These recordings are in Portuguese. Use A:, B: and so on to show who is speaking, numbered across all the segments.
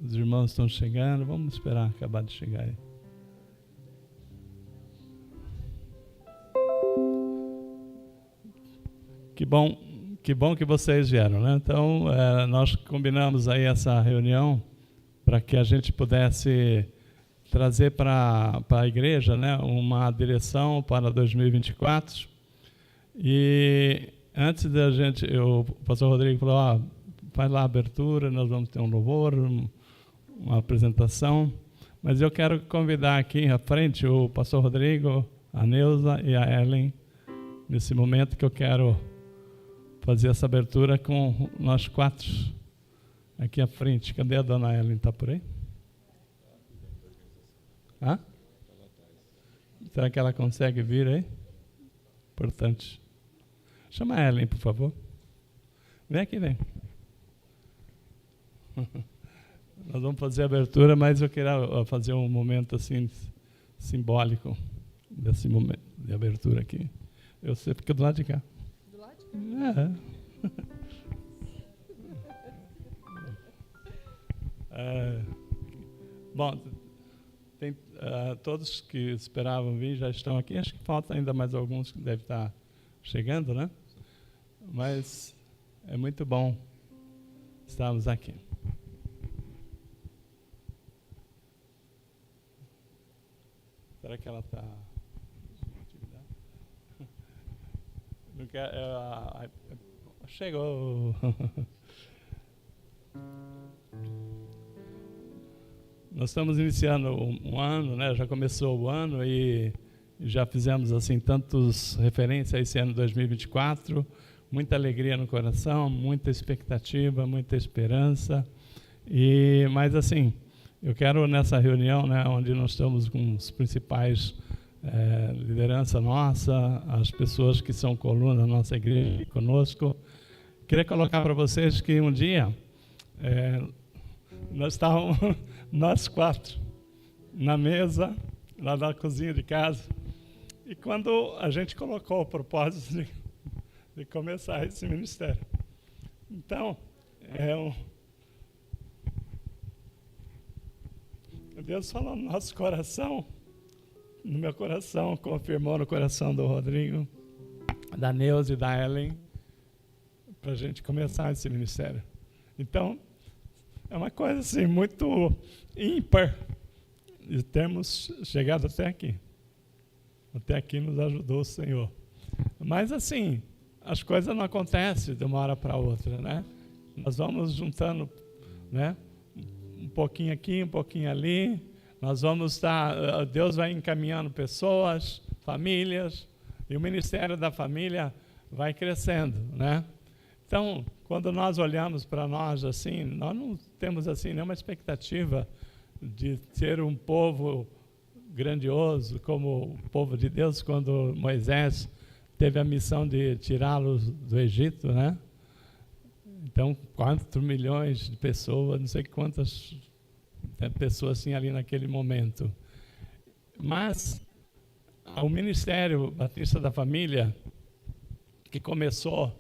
A: Os irmãos estão chegando, vamos esperar acabar de chegar aí. Que bom que vocês vieram, né? Então, nós combinamos aí essa reunião para que a gente pudesse trazer para a igreja, né, uma direção para 2024. E antes da gente, o pastor Rodrigo falou, faz lá a abertura, nós vamos ter um louvor, uma apresentação. Mas eu quero convidar aqui à frente o pastor Rodrigo, a Neuza e a Ellen, nesse momento que eu quero fazer essa abertura com nós 4 aqui à frente. Cadê a dona Ellen? Está por aí? Hã? Será que ela consegue vir aí? Importante. Chama a Ellen, por favor. Vem aqui, vem. Nós vamos fazer a abertura, mas eu queria fazer um momento assim simbólico desse momento de abertura aqui. Você fica do lado de cá. Do lado de cá? Bom, todos que esperavam vir já estão aqui. Acho que falta ainda mais alguns que devem estar chegando, né? Mas é muito bom estarmos aqui. Será que ela está em atividade? Não quer, chegou. Nós estamos iniciando um ano, né? Já começou o ano e já fizemos assim tantos referências a esse ano 2024, muita alegria no coração, muita expectativa, muita esperança. Mas assim, eu quero nessa reunião, né, onde nós estamos com os principais liderança nossa, as pessoas que são coluna da nossa igreja conosco, queria colocar para vocês que um dia nós estávamos nós 4 na mesa lá na cozinha de casa, e quando a gente colocou o propósito de começar esse ministério, então Deus falou no nosso coração, no meu coração, confirmou no coração do Rodrigo, da Neuza e da Ellen, para a gente começar esse ministério. Então, é uma coisa assim, muito ímpar de termos chegado até aqui. Até aqui nos ajudou o Senhor. Mas assim, as coisas não acontecem de uma hora para outra, né? Nós vamos juntando, né? Um pouquinho aqui, um pouquinho ali. Nós vamos estar, Deus vai encaminhando pessoas, famílias, e o ministério da família vai crescendo, né? Então, quando nós olhamos para nós assim, nós não temos assim nenhuma expectativa de ser um povo grandioso como o povo de Deus, quando Moisés teve a missão de tirá-los do Egito, né? Então, 4 milhões de pessoas, não sei quantas pessoas assim ali naquele momento. Mas o Ministério Batista da Família, que começou,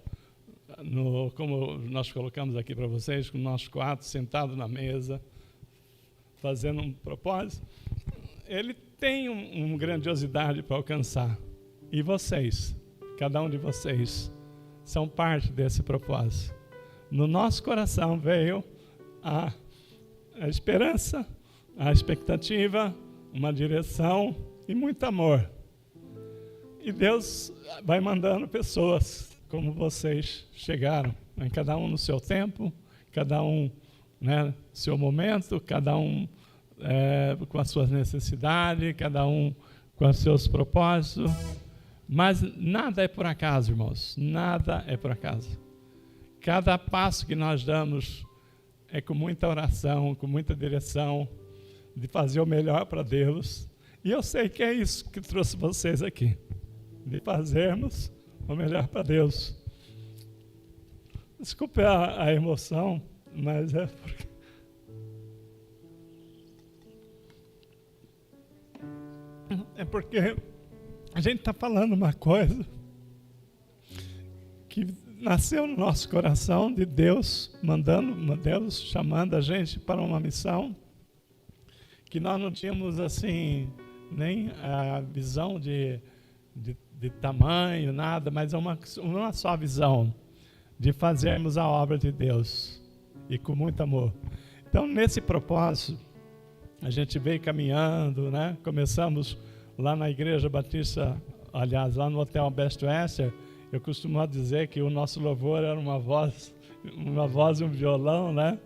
A: como nós colocamos aqui para vocês, com nós 4 sentados na mesa, fazendo um propósito, ele tem uma grandiosidade para alcançar. E vocês, cada um de vocês, são parte desse propósito. No nosso coração veio a esperança, a expectativa, uma direção e muito amor. E Deus vai mandando pessoas como vocês chegaram, né? Cada um no seu tempo, cada um, né, no seu momento, cada um com as suas necessidades, cada um com os seus propósitos. Mas nada é por acaso, irmãos, nada é por acaso. Cada passo que nós damos é com muita oração, com muita direção, de fazer o melhor para Deus. E eu sei que é isso que trouxe vocês aqui, de fazermos o melhor para Deus. Desculpe a emoção, mas é porque a gente está falando uma coisa que nasceu no nosso coração de Deus, Deus chamando a gente para uma missão que nós não tínhamos assim nem a visão de tamanho, nada, mas uma só visão de fazermos a obra de Deus e com muito amor. Então, nesse propósito, a gente veio caminhando, né? Começamos lá na Igreja Batista, aliás, lá no Hotel Best Western. Eu costumo dizer que o nosso louvor era uma voz e um violão, né?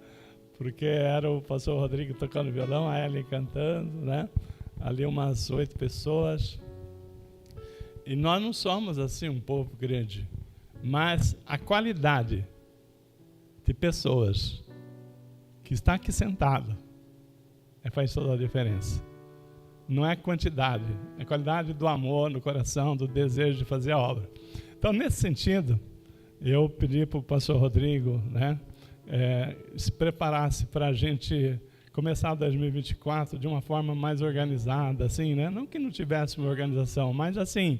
A: Porque era o pastor Rodrigo tocando violão, a Ellen cantando, né? Ali umas 8 pessoas. E nós não somos assim um povo grande, mas a qualidade de pessoas que está aqui sentado faz toda a diferença. Não é quantidade, é qualidade do amor no coração, do desejo de fazer a obra. Então, nesse sentido, eu pedi para o pastor Rodrigo, né, se preparasse para a gente começar 2024 de uma forma mais organizada, assim, né? Não que não tivesse uma organização, mas assim,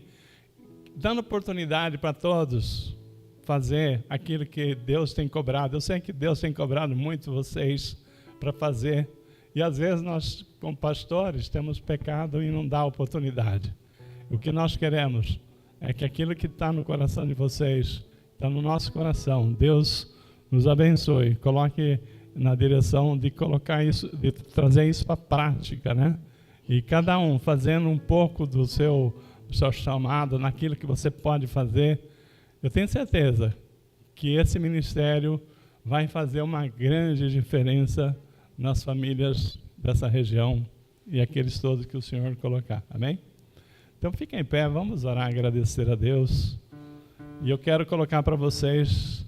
A: dando oportunidade para todos fazer aquilo que Deus tem cobrado. Eu sei que Deus tem cobrado muito vocês para fazer, e às vezes nós, como pastores, temos pecado em não dar oportunidade. O que nós queremos é que aquilo que está no coração de vocês, está no nosso coração. Deus nos abençoe, coloque na direção de colocar isso, de trazer isso para a prática, né? E cada um fazendo um pouco do seu chamado, naquilo que você pode fazer. Eu tenho certeza que esse ministério vai fazer uma grande diferença nas famílias dessa região e aqueles todos que o Senhor colocar. Amém? Então fiquem em pé, vamos orar, agradecer a Deus. E eu quero colocar para vocês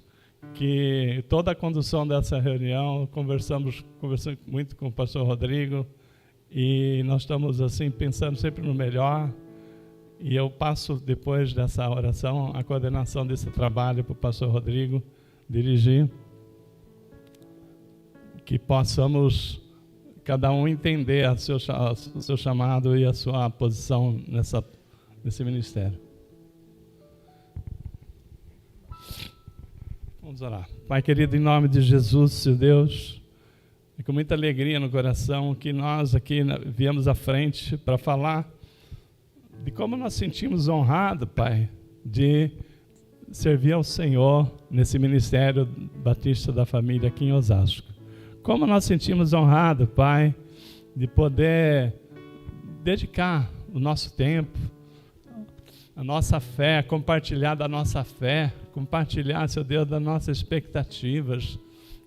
A: que toda a condução dessa reunião, conversamos muito com o pastor Rodrigo, e nós estamos assim pensando sempre no melhor. E eu passo, depois dessa oração, a coordenação desse trabalho para o pastor Rodrigo dirigir, que possamos cada um entender o seu chamado e a sua posição nesse ministério. Vamos orar. Pai querido, em nome de Jesus, Senhor Deus, é com muita alegria no coração que nós aqui viemos à frente para falar de como nós sentimos honrado, Pai, de servir ao Senhor nesse ministério Batista da Família aqui em Osasco. Como nós sentimos honrado, Pai, de poder dedicar o nosso tempo, a nossa fé, compartilhar da nossa fé, compartilhar, Senhor Deus, das nossas expectativas,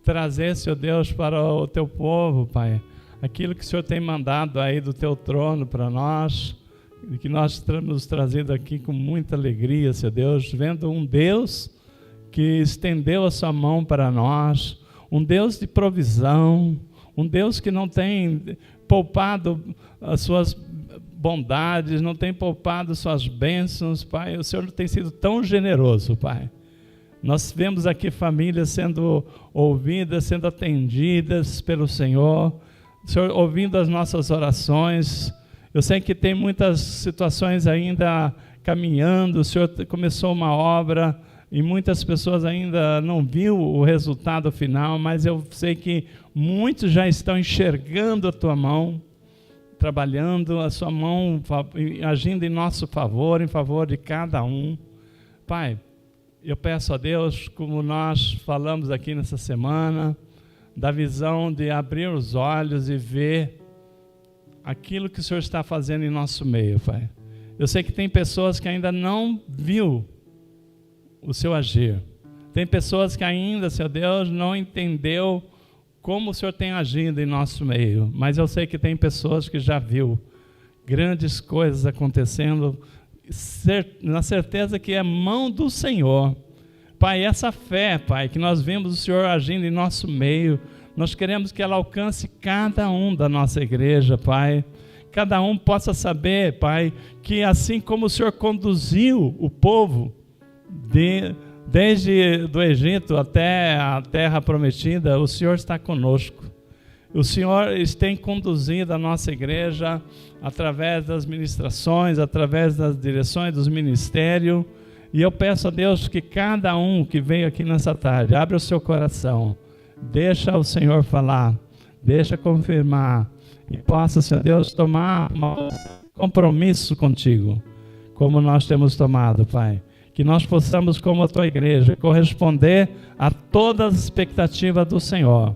A: trazer, Senhor Deus, para o Teu povo, Pai, aquilo que o Senhor tem mandado aí do Teu trono para nós, e que nós estamos trazendo aqui com muita alegria, Senhor Deus, vendo um Deus que estendeu a sua mão para nós, um Deus de provisão, um Deus que não tem poupado as suas bondades, não tem poupado suas bênçãos, Pai. O Senhor tem sido tão generoso, Pai. Nós vemos aqui famílias sendo ouvidas, sendo atendidas pelo Senhor, ouvindo as nossas orações. Eu sei que tem muitas situações ainda caminhando, o Senhor começou uma obra e muitas pessoas ainda não viram o resultado final, mas eu sei que muitos já estão enxergando a Tua mão, trabalhando, a Sua mão agindo em nosso favor, em favor de cada um. Pai, eu peço a Deus, como nós falamos aqui nessa semana, da visão de abrir os olhos e ver aquilo que o Senhor está fazendo em nosso meio, Pai. Eu sei que tem pessoas que ainda não viu o Seu agir. Tem pessoas que ainda, Senhor Deus, não entendeu como o Senhor tem agido em nosso meio. Mas eu sei que tem pessoas que já viu grandes coisas acontecendo, na certeza que é mão do Senhor. Pai, essa fé, Pai, que nós vemos o Senhor agindo em nosso meio, nós queremos que ela alcance cada um da nossa igreja, Pai. Cada um possa saber, Pai, que assim como o Senhor conduziu o povo desde do Egito até a terra prometida, o Senhor está conosco. O Senhor tem conduzido a nossa igreja através das ministrações, através das direções dos ministérios. E eu peço a Deus que cada um que veio aqui nessa tarde, abre o seu coração, deixa o Senhor falar, deixa confirmar, e possa, Senhor Deus, tomar um compromisso contigo, como nós temos tomado, Pai. Que nós possamos, como a tua igreja, corresponder a todas as expectativas do Senhor.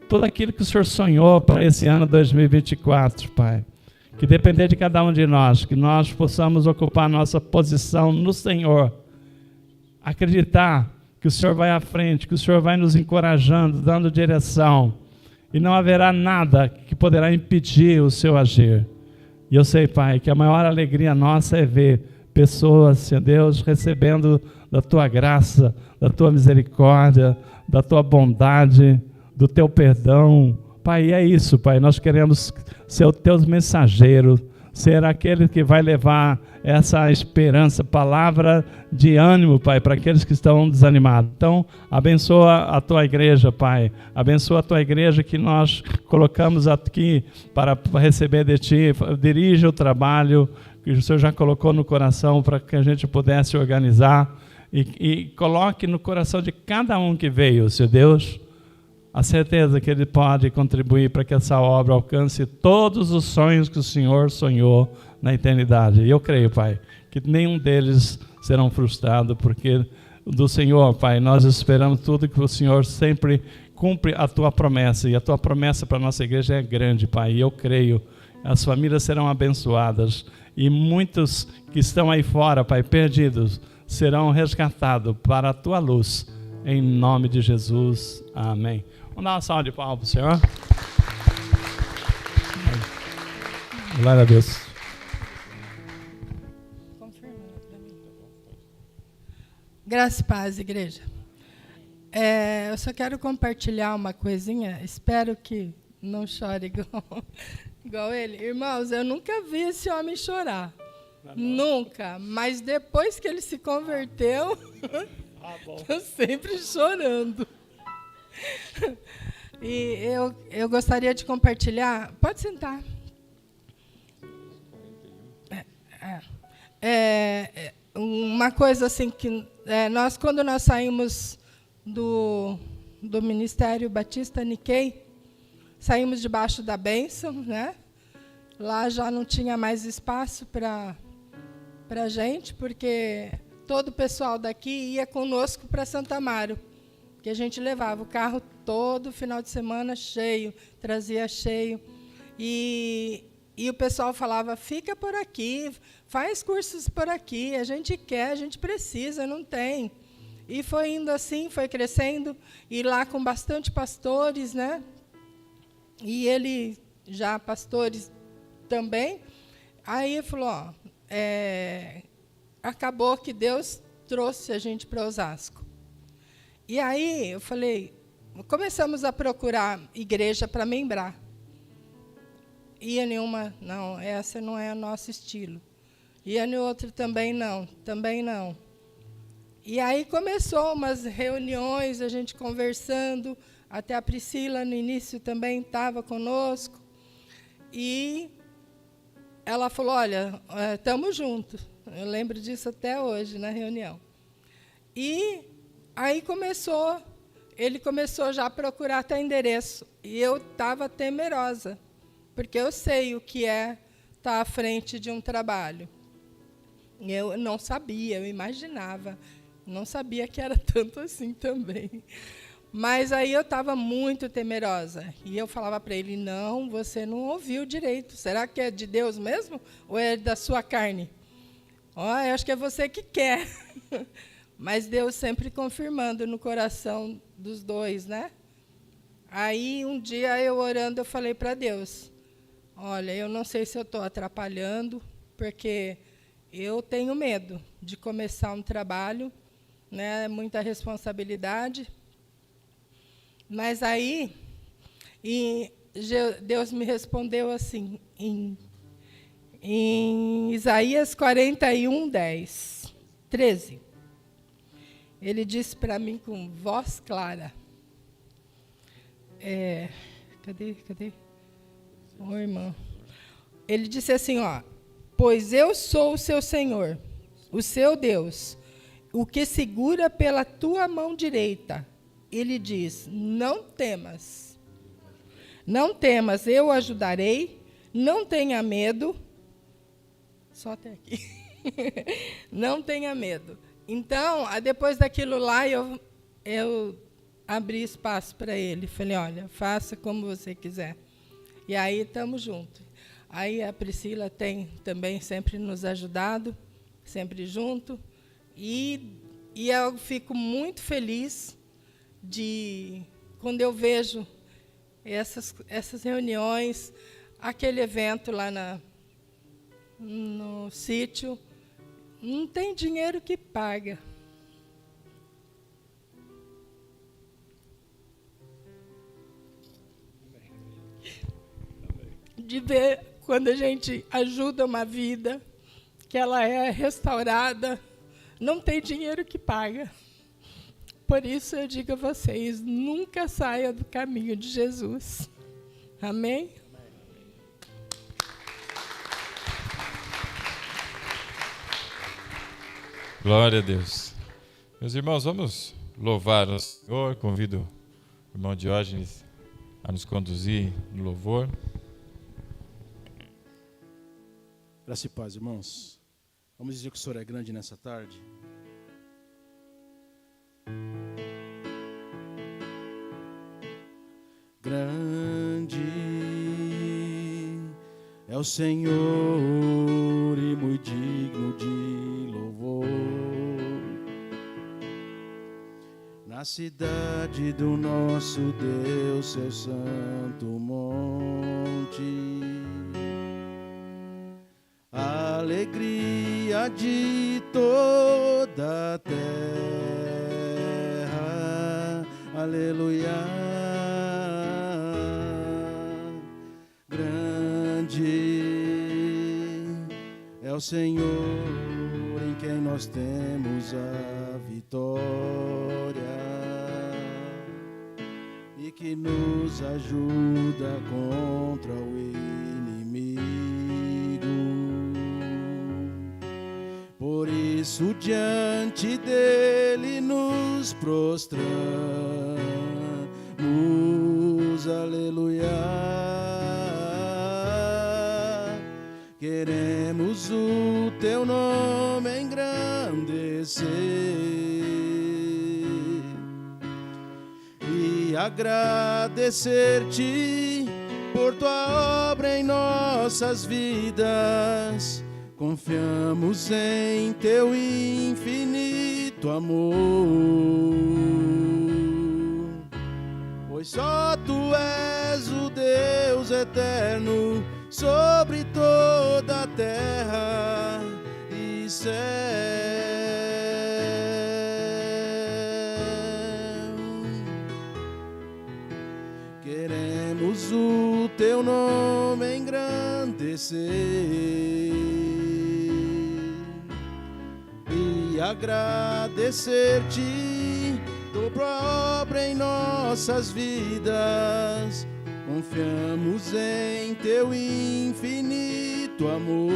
A: Tudo aquilo que o Senhor sonhou para esse ano 2024, Pai. Que depender de cada um de nós, que nós possamos ocupar nossa posição no Senhor. Acreditar que o Senhor vai à frente, que o Senhor vai nos encorajando, dando direção. E não haverá nada que poderá impedir o seu agir. E eu sei, Pai, que a maior alegria nossa é ver pessoas, Senhor Deus, recebendo da Tua graça, da Tua misericórdia, da Tua bondade, do Teu perdão. Pai, é isso, Pai, nós queremos ser os Teus mensageiros, ser aquele que vai levar essa esperança, palavra de ânimo, Pai, para aqueles que estão desanimados. Então, abençoa a Tua igreja, Pai, abençoa a Tua igreja que nós colocamos aqui para receber de Ti, dirige o trabalho que o Senhor já colocou no coração para que a gente pudesse organizar e coloque no coração de cada um que veio, Senhor Deus, a certeza que ele pode contribuir para que essa obra alcance todos os sonhos que o Senhor sonhou na eternidade. E eu creio, Pai, que nenhum deles serão frustrados, porque do Senhor, Pai, nós esperamos tudo que o Senhor sempre cumpre a Tua promessa, e a Tua promessa para a nossa igreja é grande, Pai, e eu creio, as famílias serão abençoadas, e muitos que estão aí fora, Pai, perdidos, serão resgatados para a Tua luz, em nome de Jesus, amém. Vamos dar uma salva de palmas para o Senhor. Glória a Deus.
B: Graça e paz, igreja. Eu só quero compartilhar uma coisinha, espero que não chore igual ele. Irmãos, eu nunca vi esse homem chorar. Nunca. Mas depois que ele se converteu, eu sempre chorando. E eu gostaria de compartilhar. Pode sentar. Uma coisa assim que nós, quando nós saímos do Ministério Batista Nikkei, saímos debaixo da bênção, né? Lá já não tinha mais espaço para a gente, porque todo o pessoal daqui ia conosco para Santo Amaro, que a gente levava o carro todo final de semana cheio, trazia cheio. E o pessoal falava, fica por aqui, faz cursos por aqui, a gente quer, a gente precisa, não tem. E foi indo assim, foi crescendo, e lá com bastante pastores, né? E ele, já pastores também. Aí ele falou, acabou que Deus trouxe a gente para Osasco. E aí eu falei, começamos a procurar igreja para membrar. Ia nenhuma, não, essa não é o nosso estilo. Ia em outra, também não. E aí começou umas reuniões, a gente conversando, até a Priscila no início também estava conosco. E ela falou, olha, estamos juntos. Eu lembro disso até hoje, na reunião. E aí ele começou já a procurar até endereço. E eu estava temerosa, porque eu sei o que é estar à frente de um trabalho. Eu não sabia, eu imaginava. Não sabia que era tanto assim também. Mas aí eu estava muito temerosa. E eu falava para ele, não, você não ouviu direito. Será que é de Deus mesmo? Ou é da sua carne? Eu acho que é você que quer. Mas Deus sempre confirmando no coração dos dois, né? Aí, um dia, eu orando, eu falei para Deus, olha, eu não sei se eu estou atrapalhando, porque eu tenho medo de começar um trabalho, né? Muita responsabilidade. Mas aí, Deus me respondeu assim, em Isaías 41:10, 13. Ele disse para mim com voz clara. Cadê? Ô, irmão. Ele disse assim, pois eu sou o seu Senhor, o seu Deus. o que segura pela tua mão direita. Ele diz: não temas. Não temas, eu o ajudarei. Não tenha medo. Só até aqui. Não tenha medo. Então, depois daquilo lá, eu abri espaço para ele. Falei: olha, faça como você quiser. E aí estamos juntos. Aí a Priscila tem também sempre nos ajudado, sempre junto. E eu fico muito feliz quando eu vejo essas reuniões, aquele evento lá no sítio. Não tem dinheiro que paga. De ver quando a gente ajuda uma vida, que ela é restaurada, não tem dinheiro que paga. Por isso eu digo a vocês, nunca saia do caminho de Jesus. Amém?
C: Glória a Deus. Meus irmãos, vamos louvar o Senhor. Convido o irmão Diógenes a nos conduzir no louvor.
D: Graça e paz, irmãos. Vamos dizer que o Senhor é grande nessa tarde. Grande é o Senhor e muito digno de louvor. Na cidade do nosso Deus, seu santo monte, a alegria de toda a terra. Aleluia. É o Senhor em quem nós temos a vitória e que nos ajuda contra o inimigo. Por isso diante dele nos prostramos. Aleluia. Queremos o teu nome engrandecer e agradecer-te por tua obra em nossas vidas. Confiamos em teu infinito amor, pois só tu és o Deus eterno sobre toda a terra e céu. Queremos o teu nome engrandecer e agradecer-te tua obra em nossas vidas. Confiamos em teu infinito amor,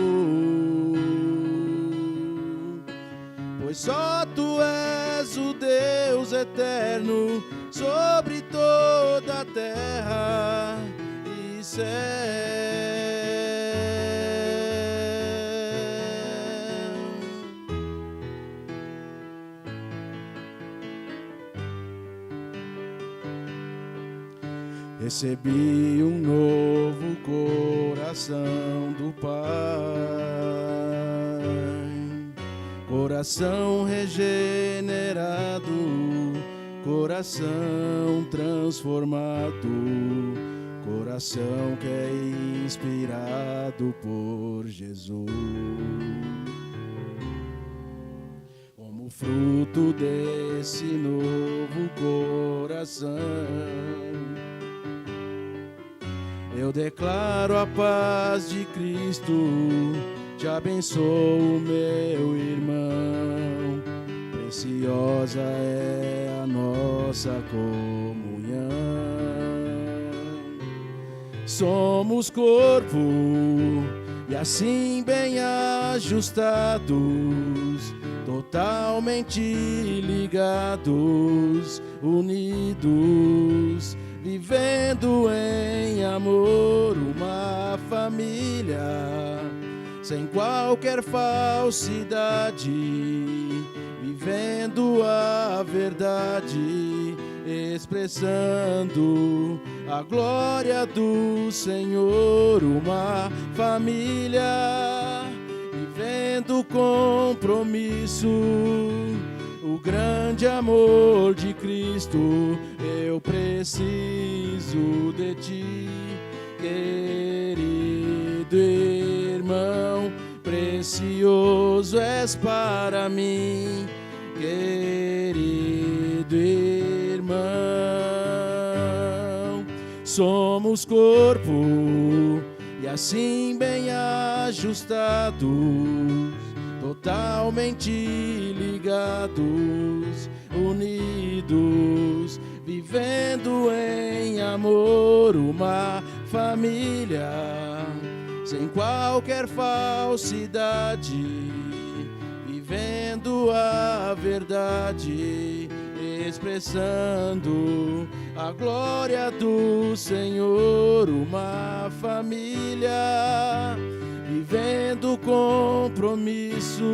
D: pois só tu és o Deus eterno sobre toda a terra e céu. Recebi um novo coração do Pai, coração regenerado, coração transformado, coração que é inspirado por Jesus. Como fruto desse novo coração, eu declaro a paz de Cristo, te abençoo, meu irmão. Preciosa é a nossa comunhão. Somos corpo e assim bem ajustados, totalmente ligados, unidos, vivendo em amor, uma família, sem qualquer falsidade, vivendo a verdade, expressando a glória do Senhor, uma família, vivendo compromisso, o grande amor de Cristo. Eu preciso de ti, querido irmão, precioso és para mim, querido irmão. Somos corpo e assim bem ajustados, totalmente ligados, unidos, vivendo em amor, uma família, sem qualquer falsidade, vivendo a verdade, expressando a glória do Senhor, uma família, vivendo compromisso,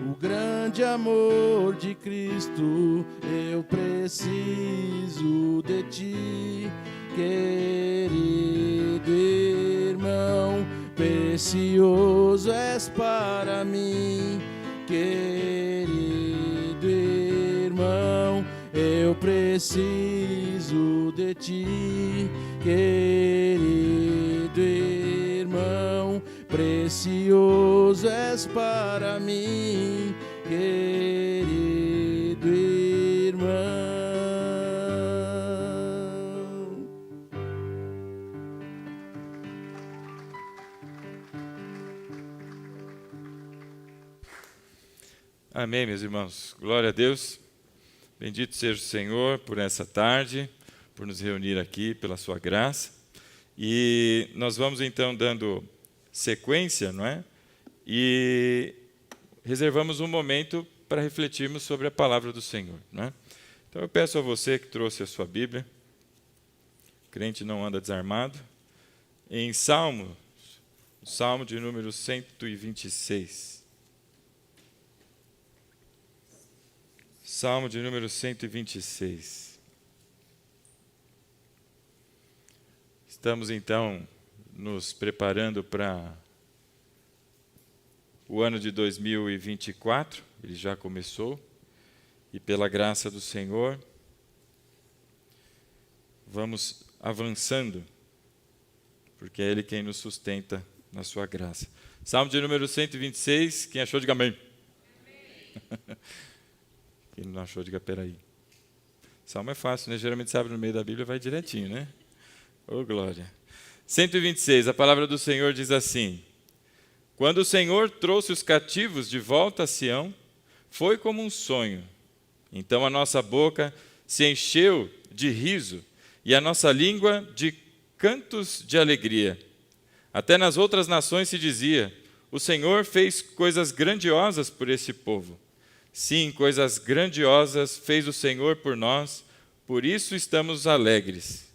D: o grande amor de Cristo. Eu preciso de ti, querido irmão, precioso és para mim, querido irmão. Eu preciso de ti, querido irmão, precioso és para mim, querido irmão.
C: Amém, meus irmãos. Glória a Deus. Bendito seja o Senhor por essa tarde, por nos reunir aqui, pela sua graça. E nós vamos então dando sequência, não é? E reservamos um momento para refletirmos sobre a palavra do Senhor, não é? Então eu peço a você que trouxe a sua Bíblia, o crente não anda desarmado, em Salmo de número 126. Salmo de número 126. Estamos, então, nos preparando para o ano de 2024. Ele já começou. E, pela graça do Senhor, vamos avançando, porque é Ele quem nos sustenta na sua graça. Salmo de número 126. Quem achou, diga amém. Amém. Quem não achou, diga peraí. Salmo é fácil, né? Geralmente você abre no meio da Bíblia e vai direitinho, né? Ô, glória. 126, a palavra do Senhor diz assim: quando o Senhor trouxe os cativos de volta a Sião, foi como um sonho. Então a nossa boca se encheu de riso e a nossa língua de cantos de alegria. Até nas outras nações se dizia: o Senhor fez coisas grandiosas por esse povo. Sim, coisas grandiosas fez o Senhor por nós, por isso estamos alegres.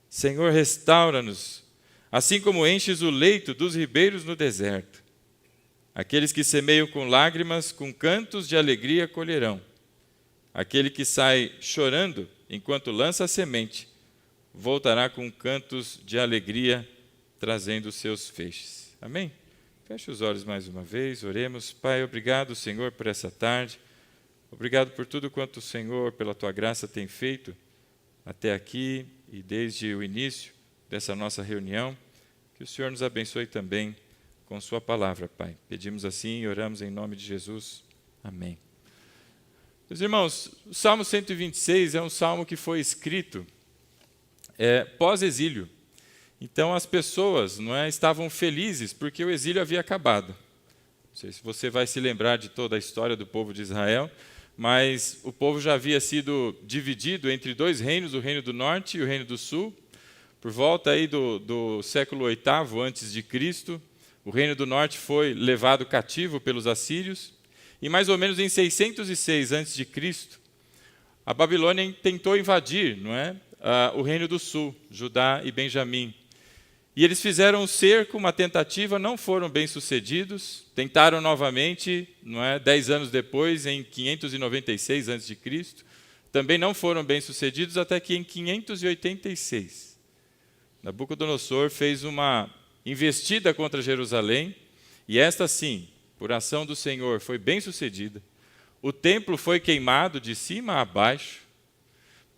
C: Senhor, restaura-nos, assim como enches o leito dos ribeiros no deserto. Aqueles que semeiam com lágrimas, com cantos de alegria colherão. Aquele que sai chorando enquanto lança a semente, voltará com cantos de alegria, trazendo os seus feixes. Amém? Feche os olhos mais uma vez, oremos. Pai, obrigado, Senhor, por essa tarde. Obrigado por tudo quanto o Senhor, pela Tua graça, tem feito até aqui e desde o início dessa nossa reunião. Que o Senhor nos abençoe também com Sua palavra, Pai. Pedimos assim e oramos em nome de Jesus. Amém. Meus irmãos, o Salmo 126 é um salmo que foi escrito pós-exílio. Então as pessoas estavam felizes porque o exílio havia acabado. Não sei se você vai se lembrar de toda a história do povo de Israel, mas o povo já havia sido dividido entre dois reinos, o reino do norte e o reino do sul. Por volta aí do século VIII a.C., o reino do norte foi levado cativo pelos assírios, e mais ou menos em 606 a.C., a Babilônia tentou invadir, não é? O reino do sul, Judá e Benjamim. E eles fizeram um cerco, uma tentativa, não foram bem-sucedidos, tentaram novamente, não é? 10 anos depois, em 596 a.C., também não foram bem-sucedidos, até que em 586, Nabucodonosor fez uma investida contra Jerusalém, e esta sim, por ação do Senhor, foi bem-sucedida. O templo foi queimado de cima a baixo,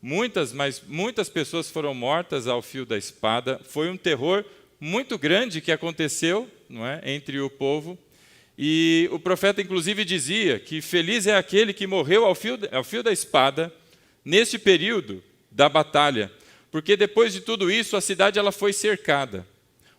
C: muitas pessoas foram mortas ao fio da espada. Foi um terror muito grande que aconteceu, não é, entre o povo. E o profeta, inclusive, dizia que feliz é aquele que morreu ao fio da espada neste período da batalha, porque depois de tudo isso a cidade ela foi cercada.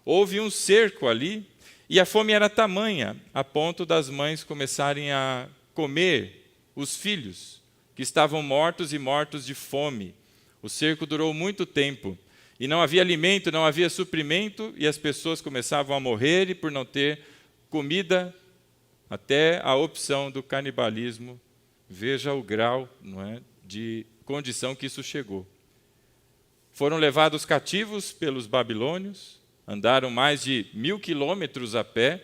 C: Houve um cerco ali e a fome era tamanha a ponto das mães começarem a comer os filhos que estavam mortos e mortos de fome. O cerco durou muito tempo e não havia alimento, não havia suprimento, e as pessoas começavam a morrer, e por não ter comida, até a opção do canibalismo. Veja o grau, não é, de condição que isso chegou. Foram levados cativos pelos babilônios, andaram mais de 1000 quilômetros a pé,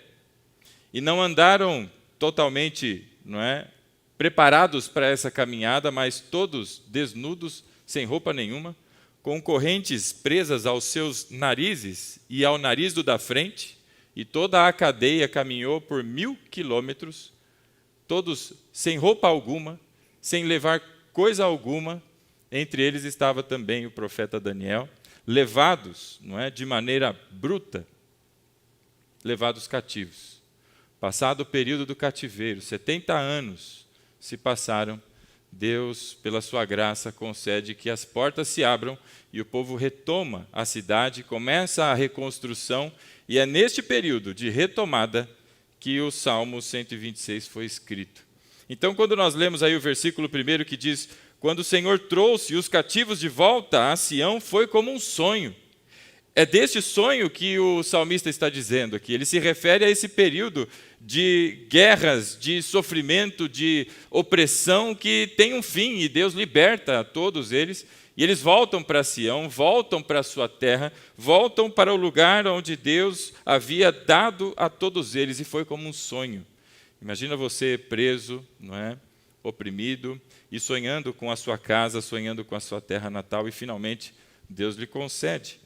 C: e não andaram totalmente, não é, preparados para essa caminhada, mas todos desnudos, sem roupa nenhuma, com correntes presas aos seus narizes e ao nariz do da frente, e toda a cadeia caminhou por 1000 quilômetros, todos sem roupa alguma, sem levar coisa alguma. Entre eles estava também o profeta Daniel, levados, não é, de maneira bruta, levados cativos. Passado o período do cativeiro, 70 anos se passaram, Deus, pela sua graça, concede que as portas se abram e o povo retoma a cidade, começa a reconstrução, e é neste período de retomada que o Salmo 126 foi escrito. Então, quando nós lemos aí o versículo 1 que diz: quando o Senhor trouxe os cativos de volta a Sião, foi como um sonho. É deste sonho que o salmista está dizendo aqui. Ele se refere a esse período de guerras, de sofrimento, de opressão que tem um fim, e Deus liberta a todos eles, e eles voltam para Sião, voltam para a sua terra, voltam para o lugar onde Deus havia dado a todos eles, e foi como um sonho. Imagina você preso, não é? Oprimido, e sonhando com a sua casa, sonhando com a sua terra natal, e finalmente Deus lhe concede.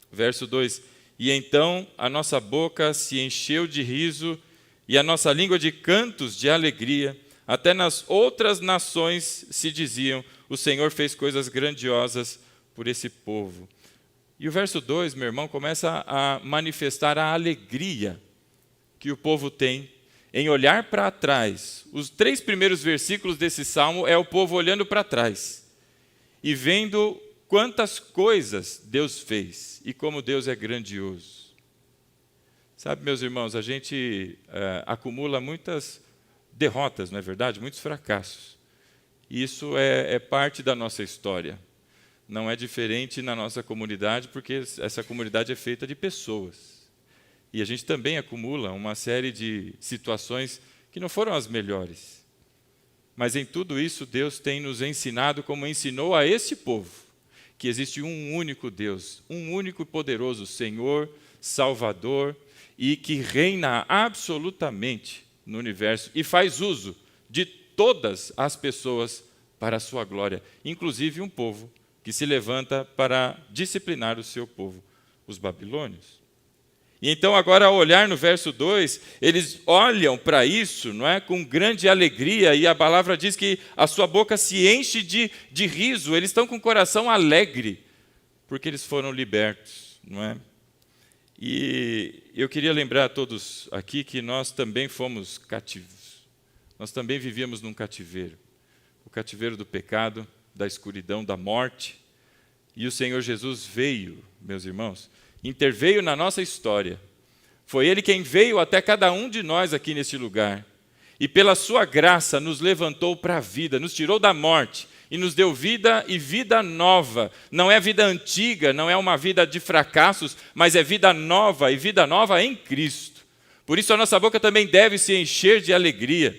C: Verso 2: e então a nossa boca se encheu de riso e a nossa língua de cantos de alegria. Até nas outras nações se diziam: o Senhor fez coisas grandiosas por esse povo. E o verso 2, meu irmão, começa a manifestar a alegria que o povo tem em olhar para trás. Os 3 primeiros versículos desse salmo é o povo olhando para trás e vendo quantas coisas Deus fez e como Deus é grandioso. Sabe, meus irmãos, a gente acumula muitas derrotas, não é verdade? Muitos fracassos. Isso é parte da nossa história. Não é diferente na nossa comunidade, porque essa comunidade é feita de pessoas. E a gente também acumula uma série de situações que não foram as melhores. Mas em tudo isso, Deus tem nos ensinado, como ensinou a este povo, que existe um único Deus, um único e poderoso Senhor, Salvador, e que reina absolutamente no universo e faz uso de todas as pessoas para a sua glória, inclusive um povo que se levanta para disciplinar o seu povo, os babilônios. E então, agora, ao olhar no verso 2, eles olham para isso, não é, com grande alegria, e a palavra diz que a sua boca se enche de riso. Eles estão com o coração alegre, porque eles foram libertos, não é? E eu queria lembrar a todos aqui que nós também fomos cativos. Nós também vivíamos num cativeiro. O cativeiro do pecado, da escuridão, da morte. E o Senhor Jesus veio, meus irmãos, interveio na nossa história. Foi Ele quem veio até cada um de nós aqui neste lugar. E pela sua graça nos levantou para a vida, nos tirou da morte e nos deu vida e vida nova. Não é vida antiga, não é uma vida de fracassos, mas é vida nova, e vida nova em Cristo. Por isso a nossa boca também deve se encher de alegria.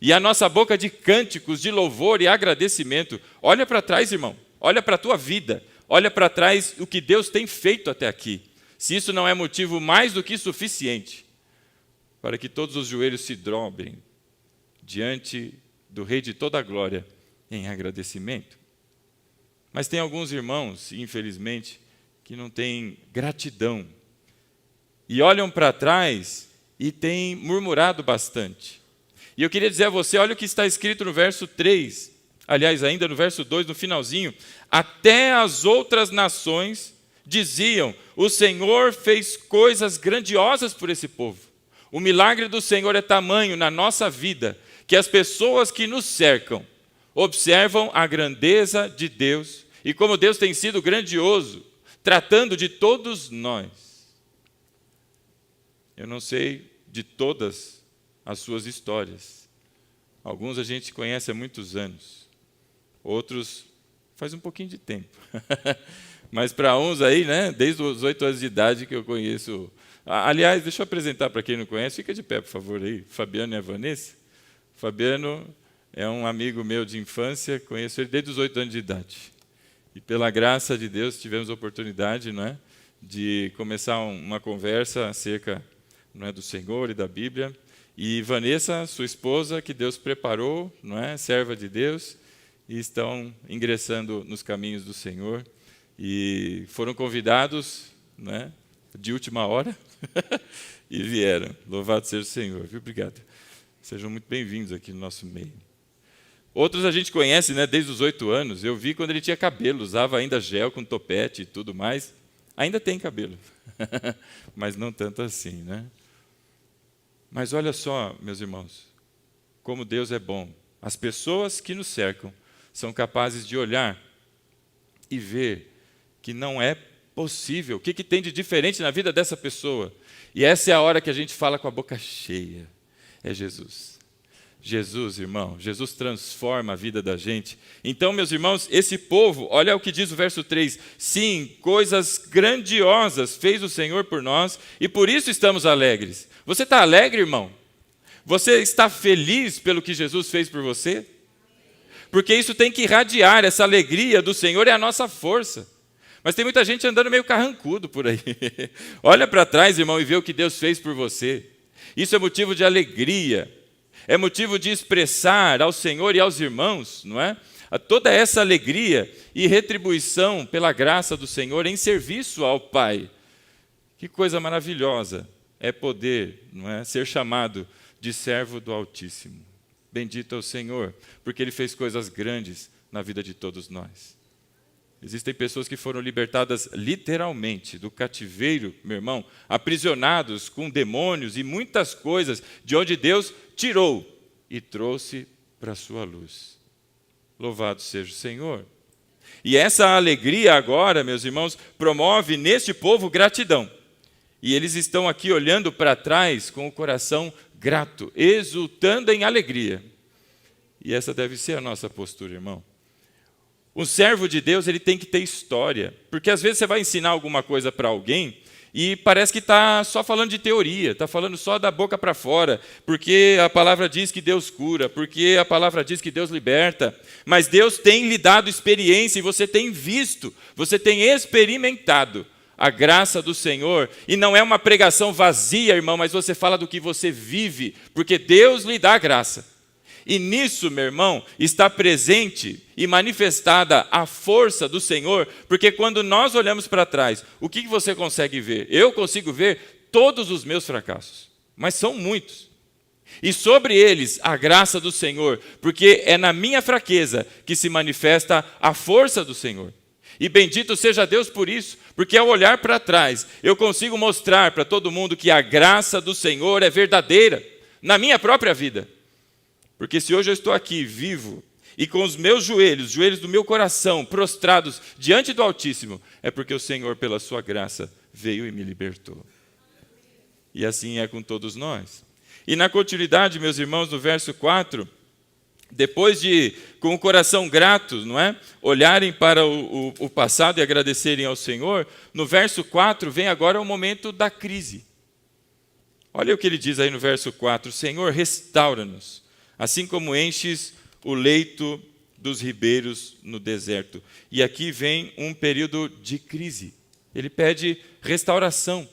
C: e a nossa boca de cânticos, de louvor e agradecimento. Olha para trás, irmão, olha para a tua vida, olha para trás o que Deus tem feito até aqui. Se isso não é motivo mais do que suficiente para que todos os joelhos se dobrem diante do Rei de toda a glória em agradecimento. Mas tem alguns irmãos, infelizmente, que não têm gratidão e olham para trás e têm murmurado bastante. E eu queria dizer a você, olha o que está escrito no verso 3, aliás, ainda no verso 2, no finalzinho: até as outras nações diziam, o Senhor fez coisas grandiosas por esse povo. O milagre do Senhor é tamanho na nossa vida, que as pessoas que nos cercam observam a grandeza de Deus e como Deus tem sido grandioso, tratando de todos nós. Eu não sei de todas as suas histórias. Alguns a gente conhece há muitos anos, outros faz um pouquinho de tempo. Mas para uns aí, né, desde os 8 anos de idade que eu conheço. Aliás, deixa eu apresentar para quem não conhece, fica de pé, por favor, aí, Fabiano e a Vanessa. Fabiano é um amigo meu de infância, conheço ele desde os 8 anos de idade. E pela graça de Deus tivemos a oportunidade, não é, de começar uma conversa acerca, não é, do Senhor e da Bíblia. E Vanessa, sua esposa, que Deus preparou, não é, serva de Deus, e estão ingressando nos caminhos do Senhor. E foram convidados, né, de última hora e vieram. Louvado seja o Senhor, viu? Obrigado. Sejam muito bem-vindos aqui no nosso meio. Outros a gente conhece, né, desde os 8 anos. Eu vi quando ele tinha cabelo, usava ainda gel com topete e tudo mais. Ainda tem cabelo, mas não tanto assim, né? Mas olha só, meus irmãos, como Deus é bom. As pessoas que nos cercam são capazes de olhar e ver que não é possível. O que tem de diferente na vida dessa pessoa? E essa é a hora que a gente fala com a boca cheia. É Jesus. Jesus, irmão, Jesus transforma a vida da gente. Então, meus irmãos, esse povo, olha o que diz o verso 3. Sim, coisas grandiosas fez o Senhor por nós e por isso estamos alegres. Você está alegre, irmão? Você está feliz pelo que Jesus fez por você? Porque isso tem que irradiar, essa alegria do Senhor é a nossa força. Mas tem muita gente andando meio carrancudo por aí. Olha para trás, irmão, e vê o que Deus fez por você. Isso é motivo de alegria. É motivo de expressar ao Senhor e aos irmãos, não é? Toda essa alegria e retribuição pela graça do Senhor em serviço ao Pai. Que coisa maravilhosa é poder, não é, ser chamado de servo do Altíssimo. Bendito é o Senhor, porque Ele fez coisas grandes na vida de todos nós. Existem pessoas que foram libertadas literalmente do cativeiro, meu irmão, aprisionados com demônios e muitas coisas, de onde Deus tirou e trouxe para a sua luz. Louvado seja o Senhor. E essa alegria agora, meus irmãos, promove neste povo gratidão. E eles estão aqui olhando para trás com o coração grato, exultando em alegria. E essa deve ser a nossa postura, irmão. Um servo de Deus, ele tem que ter história, porque às vezes você vai ensinar alguma coisa para alguém e parece que está só falando de teoria, está falando só da boca para fora, porque a palavra diz que Deus cura, porque a palavra diz que Deus liberta, mas Deus tem lhe dado experiência e você tem visto, você tem experimentado a graça do Senhor, e não é uma pregação vazia, irmão, mas você fala do que você vive, porque Deus lhe dá graça. E nisso, meu irmão, está presente e manifestada a força do Senhor, porque quando nós olhamos para trás, o que você consegue ver? Eu consigo ver todos os meus fracassos, mas são muitos. E sobre eles a graça do Senhor, porque é na minha fraqueza que se manifesta a força do Senhor. E bendito seja Deus por isso, porque ao olhar para trás, eu consigo mostrar para todo mundo que a graça do Senhor é verdadeira, na minha própria vida. Porque se hoje eu estou aqui vivo e com os meus joelhos, joelhos do meu coração, prostrados diante do Altíssimo, é porque o Senhor, pela sua graça, veio e me libertou. E assim é com todos nós. E na continuidade, meus irmãos, no verso 4, depois de, com o coração grato, não é, olharem para o passado e agradecerem ao Senhor, no verso 4 vem agora o momento da crise. Olha o que ele diz aí no verso 4, Senhor, restaura-nos assim como enches o leito dos ribeiros no deserto. E aqui vem um período de crise. Ele pede restauração.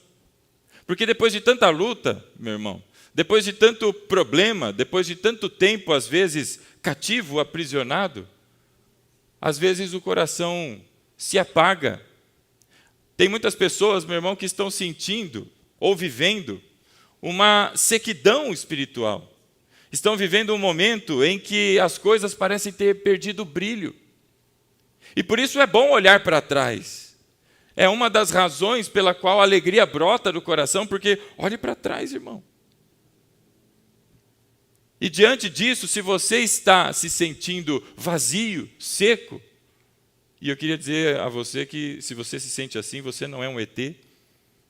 C: Porque depois de tanta luta, meu irmão, depois de tanto problema, depois de tanto tempo, às vezes, cativo, aprisionado, às vezes o coração se apaga. Tem muitas pessoas, meu irmão, que estão sentindo ou vivendo uma sequidão espiritual. Estão vivendo um momento em que as coisas parecem ter perdido o brilho. E por isso é bom olhar para trás. É uma das razões pela qual a alegria brota do coração, porque olhe para trás, irmão. E diante disso, se você está se sentindo vazio, seco, e eu queria dizer a você que se você se sente assim, você não é um ET,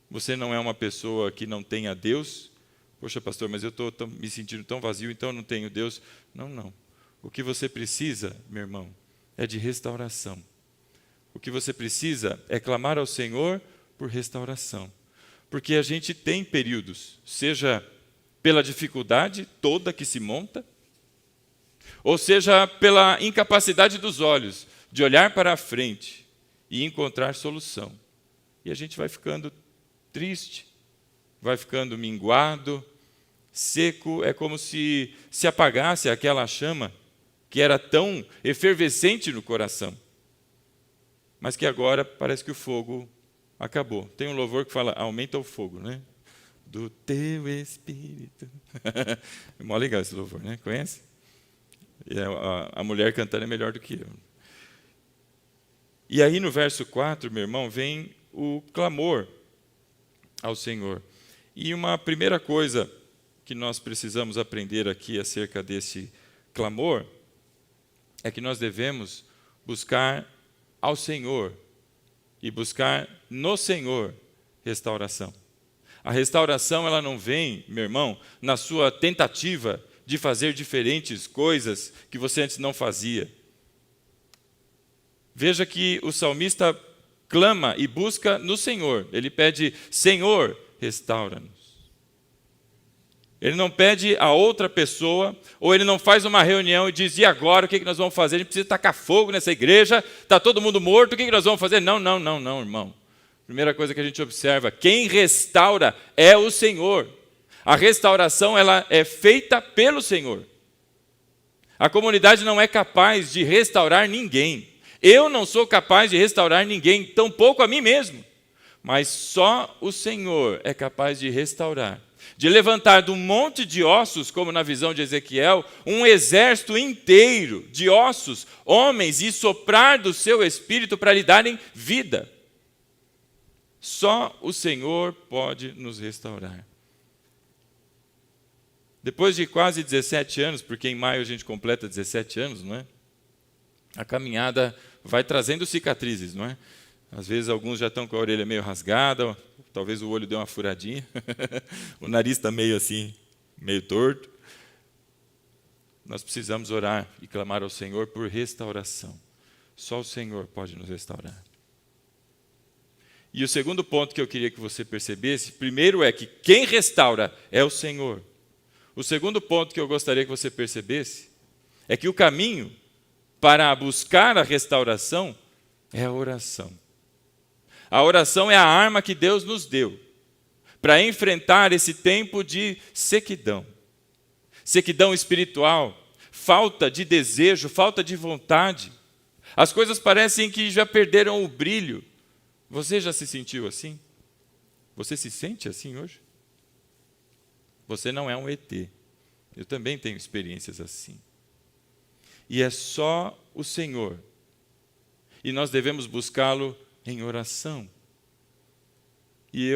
C: você não é uma pessoa que não tenha Deus. Poxa, pastor, mas eu estou me sentindo tão vazio, então eu não tenho Deus. Não, não. O que você precisa, meu irmão, é de restauração. O que você precisa é clamar ao Senhor por restauração. Porque a gente tem períodos, seja pela dificuldade toda que se monta, ou seja pela incapacidade dos olhos de olhar para a frente e encontrar solução. E a gente vai ficando triste, vai ficando minguado, seco, é como se apagasse aquela chama que era tão efervescente no coração, mas que agora parece que o fogo acabou. Tem um louvor que fala, aumenta o fogo, né? Do teu espírito. É mó legal esse louvor, né? Conhece? E a mulher cantando é melhor do que eu. E aí no verso 4, meu irmão, vem o clamor ao Senhor. E uma primeira coisa que nós precisamos aprender aqui acerca desse clamor é que nós devemos buscar ao Senhor e buscar no Senhor restauração. A restauração, ela não vem, meu irmão, na sua tentativa de fazer diferentes coisas que você antes não fazia. Veja que o salmista clama e busca no Senhor. Ele pede, Senhor, restaura-nos. Ele não pede a outra pessoa, ou ele não faz uma reunião e diz, e agora, o que nós vamos fazer? A gente precisa tacar fogo nessa igreja, está todo mundo morto, o que nós vamos fazer? Não, irmão. Primeira coisa que a gente observa, quem restaura é o Senhor. A restauração, ela é feita pelo Senhor. A comunidade não é capaz de restaurar ninguém. Eu não sou capaz de restaurar ninguém, tampouco a mim mesmo. Mas só o Senhor é capaz de restaurar. De levantar de um monte de ossos, como na visão de Ezequiel, um exército inteiro de ossos, homens, e soprar do seu espírito para lhe darem vida. Só o Senhor pode nos restaurar. Depois de quase 17 anos, porque em maio a gente completa 17 anos, não é? A caminhada vai trazendo cicatrizes, não é? Às vezes alguns já estão com a orelha meio rasgada, talvez o olho dê uma furadinha, o nariz está meio assim, meio torto. Nós precisamos orar e clamar ao Senhor por restauração. Só o Senhor pode nos restaurar. E o segundo ponto que eu queria que você percebesse, primeiro é que quem restaura é o Senhor. O segundo ponto que eu gostaria que você percebesse é que o caminho para buscar a restauração é a oração. A oração é a arma que Deus nos deu para enfrentar esse tempo de sequidão. Sequidão espiritual, falta de desejo, falta de vontade. As coisas parecem que já perderam o brilho. Você já se sentiu assim? Você se sente assim hoje? Você não é um ET. Eu também tenho experiências assim. E é só o Senhor. E nós devemos buscá-lo em oração. E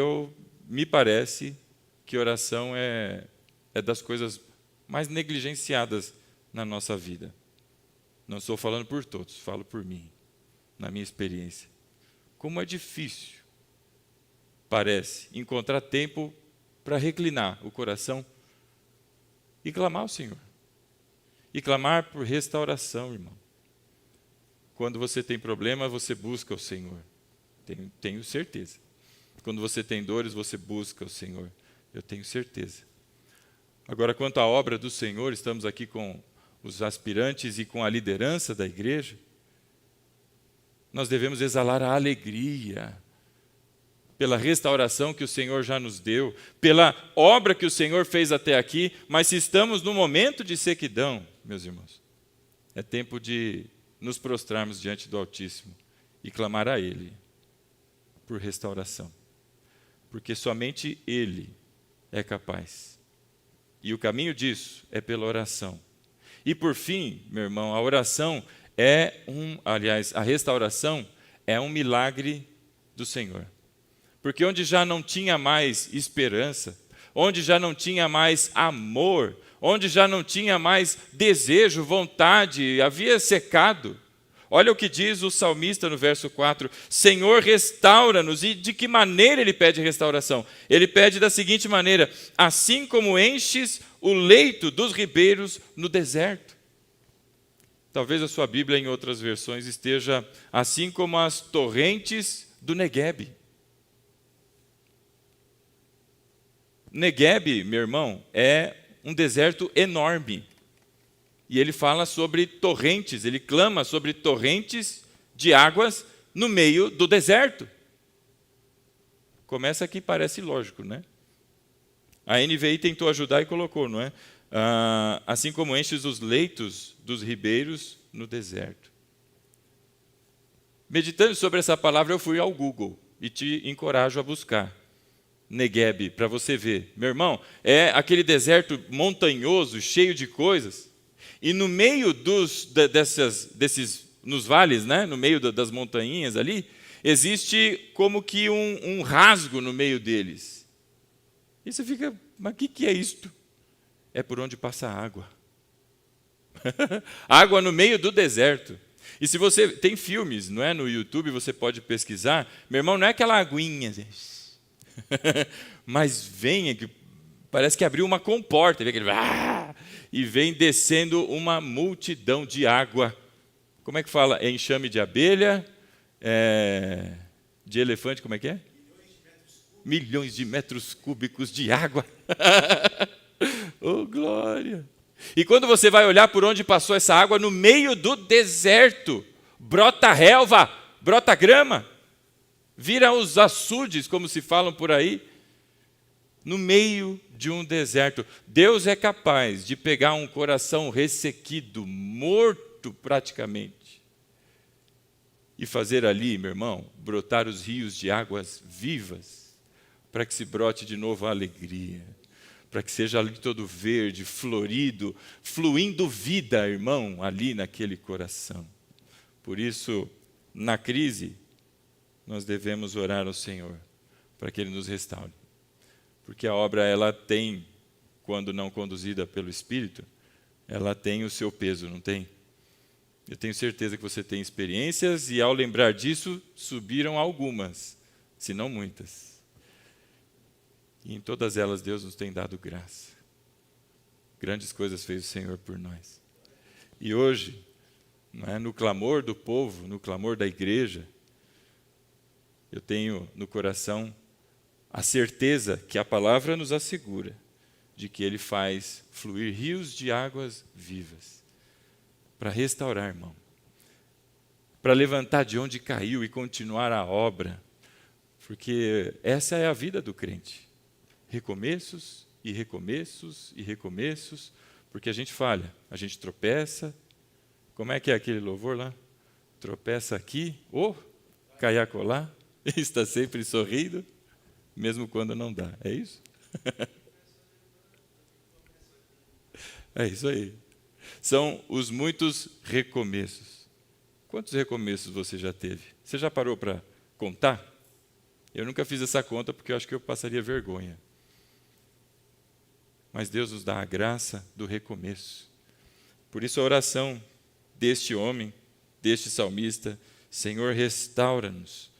C: me parece que oração é das coisas mais negligenciadas na nossa vida. Não estou falando por todos, falo por mim, na minha experiência. Como é difícil, parece, encontrar tempo para reclinar o coração e clamar ao Senhor. E clamar por restauração, irmão. Quando você tem problema, você busca o Senhor. Tenho certeza. Quando você tem dores, você busca o Senhor. Eu tenho certeza. Agora, quanto à obra do Senhor, estamos aqui com os aspirantes e com a liderança da igreja, nós devemos exalar a alegria pela restauração que o Senhor já nos deu, pela obra que o Senhor fez até aqui, mas se estamos no momento de sequidão, meus irmãos, é tempo de nos prostrarmos diante do Altíssimo e clamar a Ele por restauração, porque somente Ele é capaz. E o caminho disso é pela oração. E por fim, meu irmão, a oração aliás, a restauração é um milagre do Senhor. Porque onde já não tinha mais esperança, onde já não tinha mais amor, onde já não tinha mais desejo, vontade, havia secado. Olha o que diz o salmista no verso 4, Senhor, restaura-nos. E de que maneira ele pede restauração? Ele pede da seguinte maneira, assim como enches o leito dos ribeiros no deserto. Talvez a sua Bíblia, em outras versões, esteja assim como as torrentes do Negueb. Negueb, meu irmão, é um deserto enorme. E ele fala sobre torrentes, ele clama sobre torrentes de águas no meio do deserto. Começa aqui, parece lógico, né? A NVI tentou ajudar e colocou, não é? Assim como enches os leitos dos ribeiros no deserto. Meditando sobre essa palavra, eu fui ao Google e te encorajo a buscar. Negueb, para você ver. Meu irmão, é aquele deserto montanhoso, cheio de coisas. E no meio desses, nos vales, né? No meio das montanhas ali, existe como que um rasgo no meio deles. E você fica, mas o que é isto? É por onde passa a água. Água no meio do deserto. E se você tem filmes, não é, no YouTube, você pode pesquisar. Meu irmão, não é aquela aguinha, mas vem, parece que abriu uma comporta, e vem descendo uma multidão de água. Como é que fala? É enxame de abelha, de elefante, como é que é? Milhões de metros cúbicos de água. Oh, glória! E quando você vai olhar por onde passou essa água, no meio do deserto, brota relva, brota grama, vira os açudes, como se falam por aí, no meio de um deserto. Deus é capaz de pegar um coração ressequido, morto praticamente, e fazer ali, meu irmão, brotar os rios de águas vivas, para que se brote de novo a alegria, para que seja ali todo verde, florido, fluindo vida, irmão, ali naquele coração. Por isso, na crise, nós devemos orar ao Senhor, para que Ele nos restaure. Porque a obra, ela tem, quando não conduzida pelo Espírito, ela tem o seu peso, não tem? Eu tenho certeza que você tem experiências e, ao lembrar disso, subiram algumas, se não muitas. E em todas elas Deus nos tem dado graça. Grandes coisas fez o Senhor por nós. E hoje, não é, no clamor do povo, no clamor da igreja, eu tenho no coração a certeza que a palavra nos assegura de que Ele faz fluir rios de águas vivas para restaurar, irmão, para levantar de onde caiu e continuar a obra, porque essa é a vida do crente. Recomeços e recomeços e recomeços, porque a gente falha, a gente tropeça. Como é que é aquele louvor lá? Tropeça aqui, cai acolá, está sempre sorrindo, mesmo quando não dá. É isso? É isso aí. São os muitos recomeços. Quantos recomeços você já teve? Você já parou para contar? Eu nunca fiz essa conta porque eu acho que eu passaria vergonha. Mas Deus nos dá a graça do recomeço. Por isso a oração deste homem, deste salmista, Senhor, restaura-nos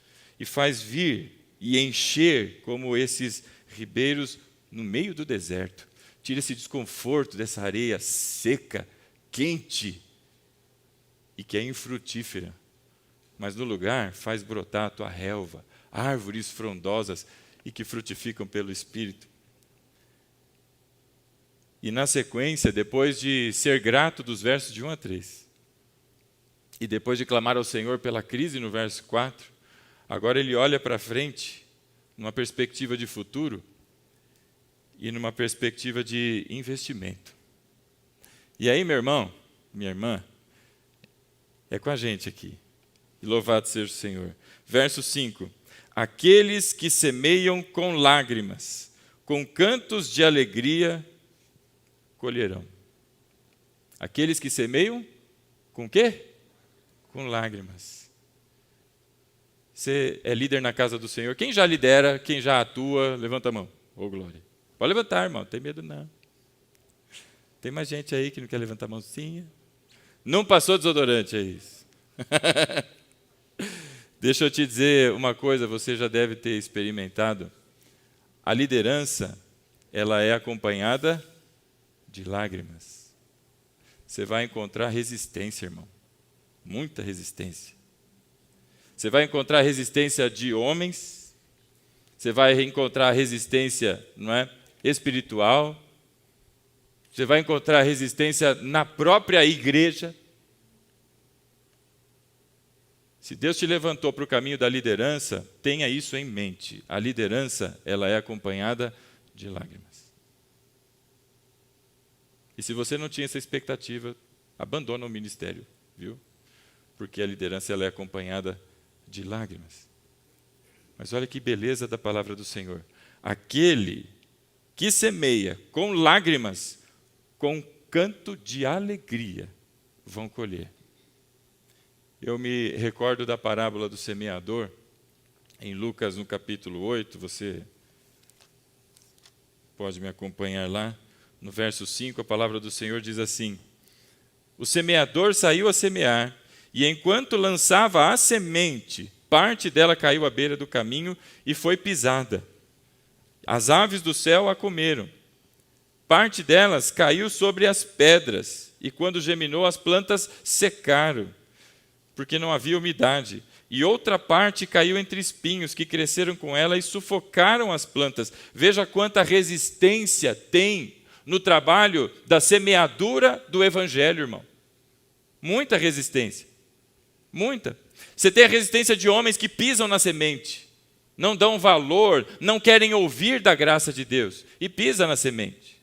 C: e faz vir e encher como esses ribeiros no meio do deserto. Tira esse desconforto dessa areia seca, quente e que é infrutífera. Mas no lugar faz brotar a tua relva, árvores frondosas e que frutificam pelo Espírito. E na sequência, depois de ser grato dos versos de 1 a 3, e depois de clamar ao Senhor pela crise no verso 4, agora ele olha para frente, numa perspectiva de futuro e numa perspectiva de investimento. E aí, meu irmão, minha irmã, é com a gente aqui. E louvado seja o Senhor. Verso 5. Aqueles que semeiam com lágrimas, com cantos de alegria, colherão. Aqueles que semeiam com quê? Com lágrimas. Você é líder na casa do Senhor. Quem já lidera, quem já atua, levanta a mão. Ô, glória. Pode levantar, irmão, não tem medo não. Tem mais gente aí que não quer levantar a mãozinha? Não passou desodorante, é isso. Deixa eu te dizer uma coisa, você já deve ter experimentado. A liderança, ela é acompanhada de lágrimas. Você vai encontrar resistência, irmão. Muita resistência. Você vai encontrar resistência de homens. Você vai encontrar resistência, não é, espiritual. Você vai encontrar resistência na própria igreja. Se Deus te levantou para o caminho da liderança, tenha isso em mente. A liderança, ela é acompanhada de lágrimas. E se você não tinha essa expectativa, abandona o ministério, viu? Porque a liderança, ela é acompanhada de lágrimas. Mas olha que beleza da palavra do Senhor. Aquele que semeia com lágrimas, com canto de alegria, vão colher. Eu me recordo da parábola do semeador, em Lucas, no capítulo 8, você pode me acompanhar lá, no verso 5, a palavra do Senhor diz assim: o semeador saiu a semear, e enquanto lançava a semente, parte dela caiu à beira do caminho e foi pisada. As aves do céu a comeram. Parte delas caiu sobre as pedras, e quando germinou, as plantas secaram, porque não havia umidade. E outra parte caiu entre espinhos, que cresceram com ela e sufocaram as plantas. Veja quanta resistência tem no trabalho da semeadura do Evangelho, irmão. Muita resistência. Muita. Você tem a resistência de homens que pisam na semente, não dão valor, não querem ouvir da graça de Deus, e pisa na semente.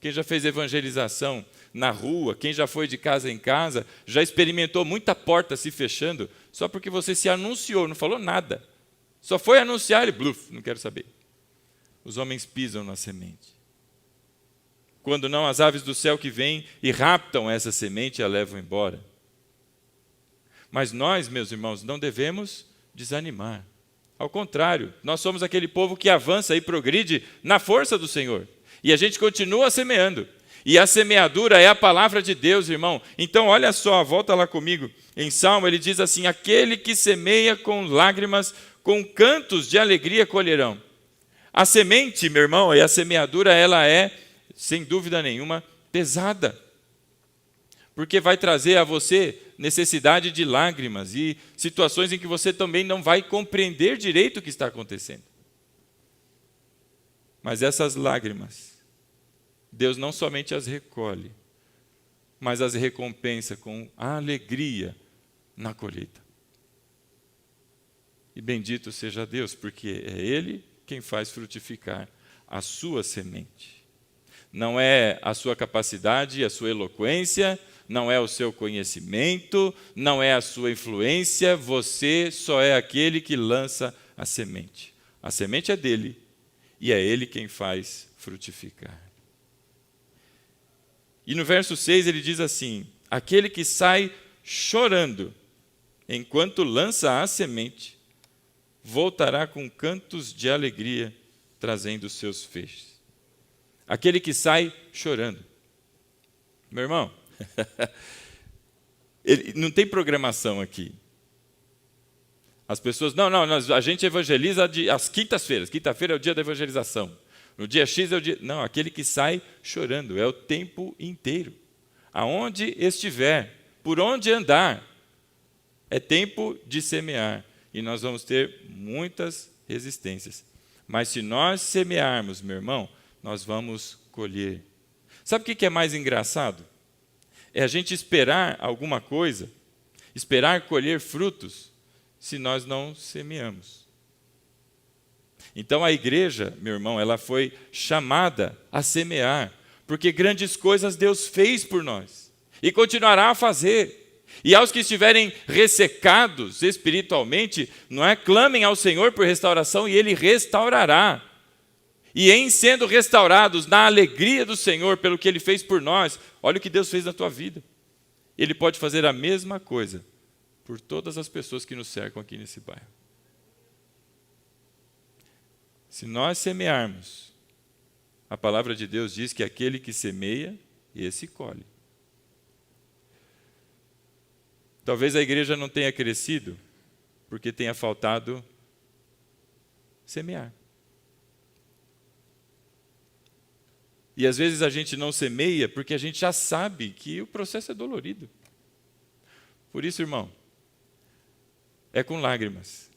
C: Quem já fez evangelização na rua, quem já foi de casa em casa, já experimentou muita porta se fechando, só porque você se anunciou, não falou nada. Só foi anunciar e bluf, não quero saber. Os homens pisam na semente. Quando não, as aves do céu que vêm e raptam essa semente e a levam embora. Mas nós, meus irmãos, não devemos desanimar. Ao contrário, nós somos aquele povo que avança e progride na força do Senhor. E a gente continua semeando. E a semeadura é a palavra de Deus, irmão. Então, olha só, volta lá comigo. Em Salmo, ele diz assim: aquele que semeia com lágrimas, com cantos de alegria colherão. A semente, meu irmão, e a semeadura, ela é, sem dúvida nenhuma, pesada. Porque vai trazer a você necessidade de lágrimas e situações em que você também não vai compreender direito o que está acontecendo. Mas essas lágrimas, Deus não somente as recolhe, mas as recompensa com alegria na colheita. E bendito seja Deus, porque é Ele quem faz frutificar a sua semente. Não é a sua capacidade, a sua eloquência, não é o seu conhecimento, não é a sua influência, você só é aquele que lança a semente. A semente é dele e é ele quem faz frutificar. E no verso 6 ele diz assim: aquele que sai chorando enquanto lança a semente, voltará com cantos de alegria, trazendo os seus feixes. Aquele que sai chorando. Meu irmão, ele, não tem programação aqui. As pessoas, a gente evangeliza às quintas-feiras. Quinta-feira é o dia da evangelização. No dia X é o dia... Não, aquele que sai chorando, é o tempo inteiro. Aonde estiver, por onde andar, é tempo de semear. E nós vamos ter muitas resistências. Mas se nós semearmos, meu irmão, nós vamos colher. Sabe o que é mais engraçado? É a gente esperar alguma coisa, esperar colher frutos, se nós não semeamos. Então a igreja, meu irmão, ela foi chamada a semear, porque grandes coisas Deus fez por nós e continuará a fazer. E aos que estiverem ressecados espiritualmente, não é? Clamem ao Senhor por restauração e Ele restaurará. E em sendo restaurados na alegria do Senhor pelo que Ele fez por nós, olha o que Deus fez na tua vida. Ele pode fazer a mesma coisa por todas as pessoas que nos cercam aqui nesse bairro. Se nós semearmos, a palavra de Deus diz que aquele que semeia, esse colhe. Talvez a igreja não tenha crescido porque tenha faltado semear. E às vezes a gente não semeia porque a gente já sabe que o processo é dolorido. Por isso, irmão, é com lágrimas,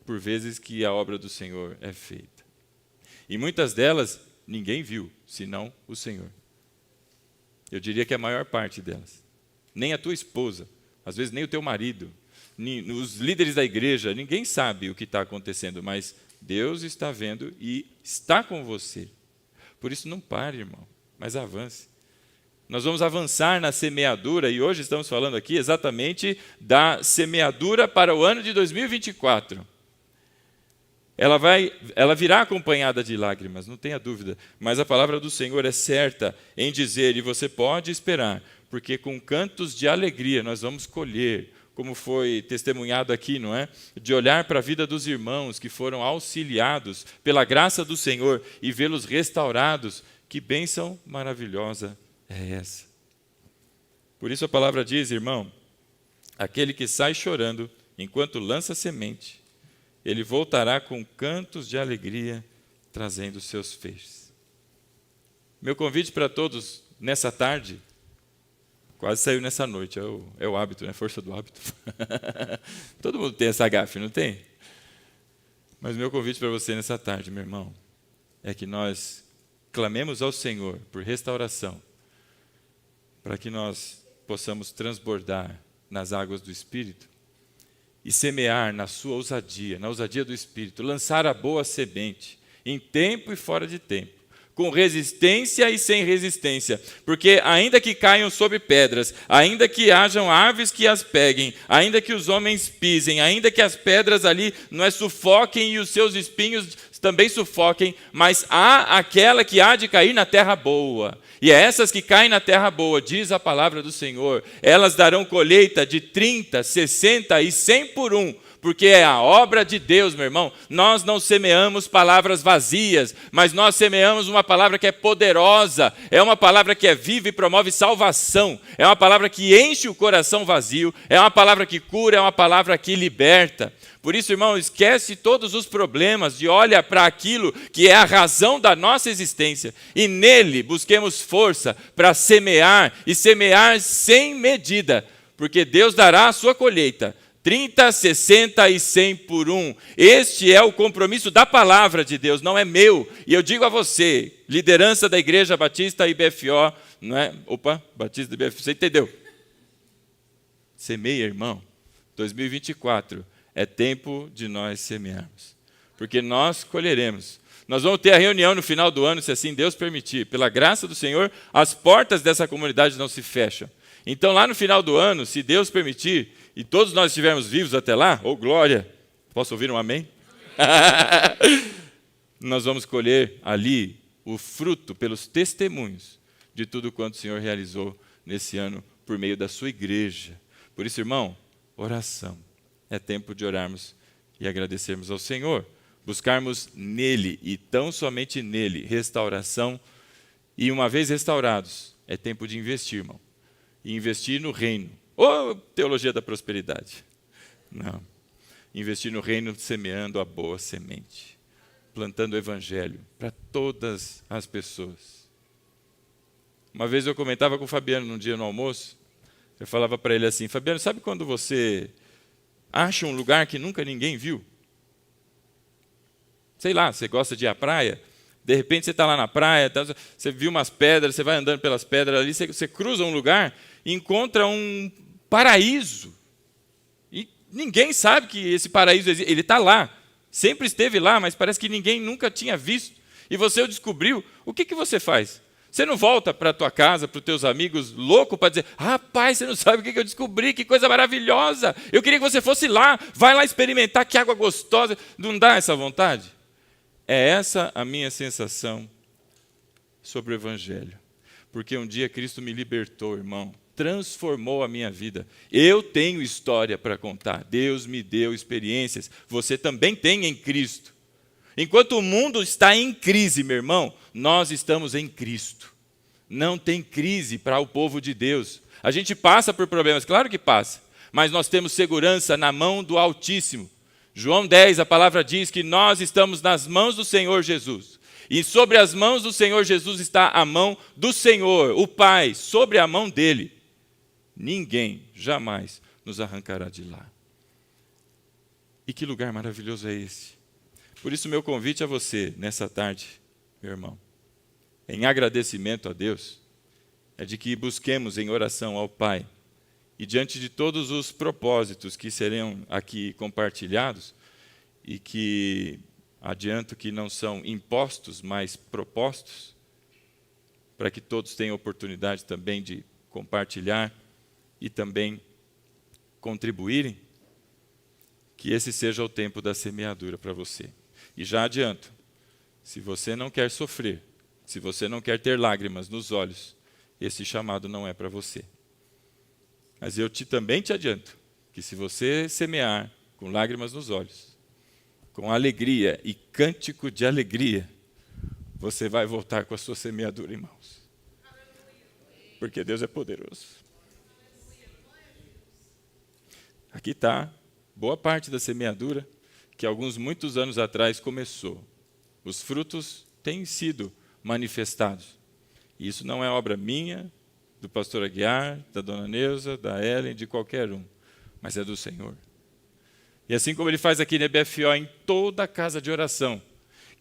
C: por vezes, que a obra do Senhor é feita. E muitas delas ninguém viu, senão o Senhor. Eu diria que a maior parte delas. Nem a tua esposa, às vezes nem o teu marido, nem os líderes da igreja, ninguém sabe o que está acontecendo, mas Deus está vendo e está com você. Por isso não pare, irmão, mas avance. Nós vamos avançar na semeadura e hoje estamos falando aqui exatamente da semeadura para o ano de 2024. Ela virá acompanhada de lágrimas, não tenha dúvida, mas a palavra do Senhor é certa em dizer, e você pode esperar, porque com cantos de alegria nós vamos colher, como foi testemunhado aqui, não é? De olhar para a vida dos irmãos que foram auxiliados pela graça do Senhor e vê-los restaurados. Que bênção maravilhosa é essa. Por isso a palavra diz, irmão, aquele que sai chorando enquanto lança semente, ele voltará com cantos de alegria, trazendo seus feixes. Meu convite para todos nessa tarde, quase saiu nessa noite, é o hábito, né? Força do hábito. Todo mundo tem essa gafe, não tem? Mas meu convite para você nessa tarde, meu irmão, é que nós clamemos ao Senhor por restauração, para que nós possamos transbordar nas águas do Espírito e semear na sua ousadia, na ousadia do Espírito, lançar a boa semente, em tempo e fora de tempo, com resistência e sem resistência, porque ainda que caiam sobre pedras, ainda que hajam aves que as peguem, ainda que os homens pisem, ainda que as pedras ali não é sufoquem e os seus espinhos também sufoquem, mas há aquela que há de cair na terra boa. E é essas que caem na terra boa, diz a palavra do Senhor, elas darão colheita de 30, 60 e 100 por um, porque é a obra de Deus, meu irmão. Nós não semeamos palavras vazias, mas nós semeamos uma palavra que é poderosa, é uma palavra que é viva e promove salvação, é uma palavra que enche o coração vazio, é uma palavra que cura, é uma palavra que liberta. Por isso, irmão, esquece todos os problemas e olha para aquilo que é a razão da nossa existência e nele busquemos força para semear e semear sem medida, porque Deus dará a sua colheita, 30, 60 e 100 por um. Este é o compromisso da palavra de Deus, não é meu. E eu digo a você, liderança da Igreja Batista IBFO, não é? Batista IBFO, você entendeu? Semeia, irmão. 2024 é tempo de nós semearmos, porque nós colheremos. Nós vamos ter a reunião no final do ano, se assim Deus permitir. Pela graça do Senhor, as portas dessa comunidade não se fecham. Então, lá no final do ano, se Deus permitir, e todos nós estivermos vivos até lá, ô glória, posso ouvir um amém? Nós vamos colher ali o fruto pelos testemunhos de tudo quanto o Senhor realizou nesse ano por meio da sua igreja. Por isso, irmão, oração. É tempo de orarmos e agradecermos ao Senhor, buscarmos nele e tão somente nele restauração. E uma vez restaurados, é tempo de investir, irmão. E investir no reino. Ou teologia da prosperidade. Não. Investir no reino semeando a boa semente. Plantando o evangelho para todas as pessoas. Uma vez eu comentava com o Fabiano num dia no almoço. Eu falava para ele assim, Fabiano, sabe quando você acha um lugar que nunca ninguém viu? Sei lá, você gosta de ir à praia De repente você está lá na praia, você viu umas pedras, você vai andando pelas pedras ali, você cruza um lugar e encontra um paraíso. E ninguém sabe que esse paraíso existe. Ele está lá, sempre esteve lá, mas parece que ninguém nunca tinha visto. E você o descobriu. O que você faz? Você não volta para a tua casa, para os teus amigos, louco para dizer, rapaz, você não sabe o que eu descobri, que coisa maravilhosa. Eu queria que você fosse lá, vai lá experimentar, que água gostosa. Não dá essa vontade? É essa a minha sensação sobre o Evangelho. Porque um dia Cristo me libertou, irmão, transformou a minha vida. Eu tenho história para contar, Deus me deu experiências, você também tem em Cristo. Enquanto o mundo está em crise, meu irmão, nós estamos em Cristo. Não tem crise para o povo de Deus. A gente passa por problemas, claro que passa, mas nós temos segurança na mão do Altíssimo. João 10, a palavra diz que nós estamos nas mãos do Senhor Jesus. E sobre as mãos do Senhor Jesus está a mão do Senhor, o Pai, sobre a mão dele. Ninguém jamais nos arrancará de lá. E que lugar maravilhoso é esse? Por isso, meu convite a você, nessa tarde, meu irmão, em agradecimento a Deus, é de que busquemos em oração ao Pai, e diante de todos os propósitos que serão aqui compartilhados, e que adianto que não são impostos, mas propostos, para que todos tenham oportunidade também de compartilhar e também contribuírem, que esse seja o tempo da semeadura para você. E já adianto, se você não quer sofrer, se você não quer ter lágrimas nos olhos, esse chamado não é para você. Mas eu também te adianto, que se você semear com lágrimas nos olhos, com alegria e cântico de alegria, você vai voltar com a sua semeadura em mãos. Porque Deus é poderoso. Aqui está boa parte da semeadura que muitos anos atrás começou. Os frutos têm sido manifestados. E isso não é obra minha, do pastor Aguiar, da dona Neuza, da Ellen, de qualquer um, mas é do Senhor. E assim como ele faz aqui na EBFO, em toda a casa de oração,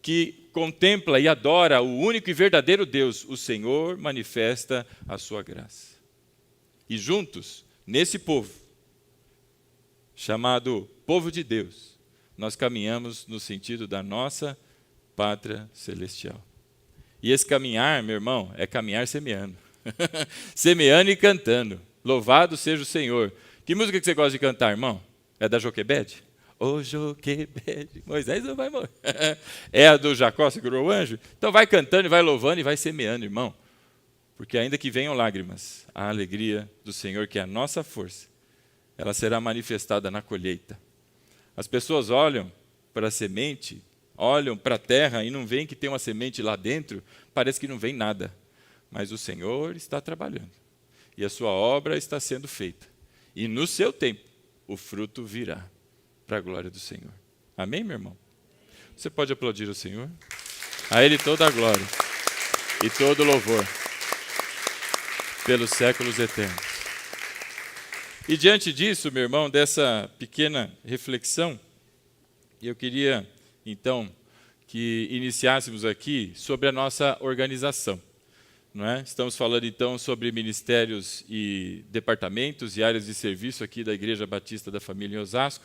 C: que contempla e adora o único e verdadeiro Deus, o Senhor manifesta a sua graça. E juntos, nesse povo, chamado povo de Deus, nós caminhamos no sentido da nossa pátria celestial. E esse caminhar, meu irmão, é caminhar semeando. Semeando e cantando. Louvado seja o Senhor. Que música que você gosta de cantar, irmão? É da Joquebede? Ô Joquebede, Moisés não vai morrer. É a do Jacó, segurou o anjo? Então vai cantando e vai louvando e vai semeando, irmão. Porque ainda que venham lágrimas, a alegria do Senhor, que é a nossa força, ela será manifestada na colheita. As pessoas olham para a semente, olham para a terra e não veem que tem uma semente lá dentro, parece que não vem nada. Mas o Senhor está trabalhando e a sua obra está sendo feita. E no seu tempo, o fruto virá para a glória do Senhor. Amém, meu irmão? Você pode aplaudir o Senhor? A Ele toda a glória e todo o louvor pelos séculos eternos. E diante disso, meu irmão, dessa pequena reflexão, eu queria, então, que iniciássemos aqui sobre a nossa organização. Não é? Estamos falando, então, sobre ministérios e departamentos e áreas de serviço aqui da Igreja Batista da Família em Osasco.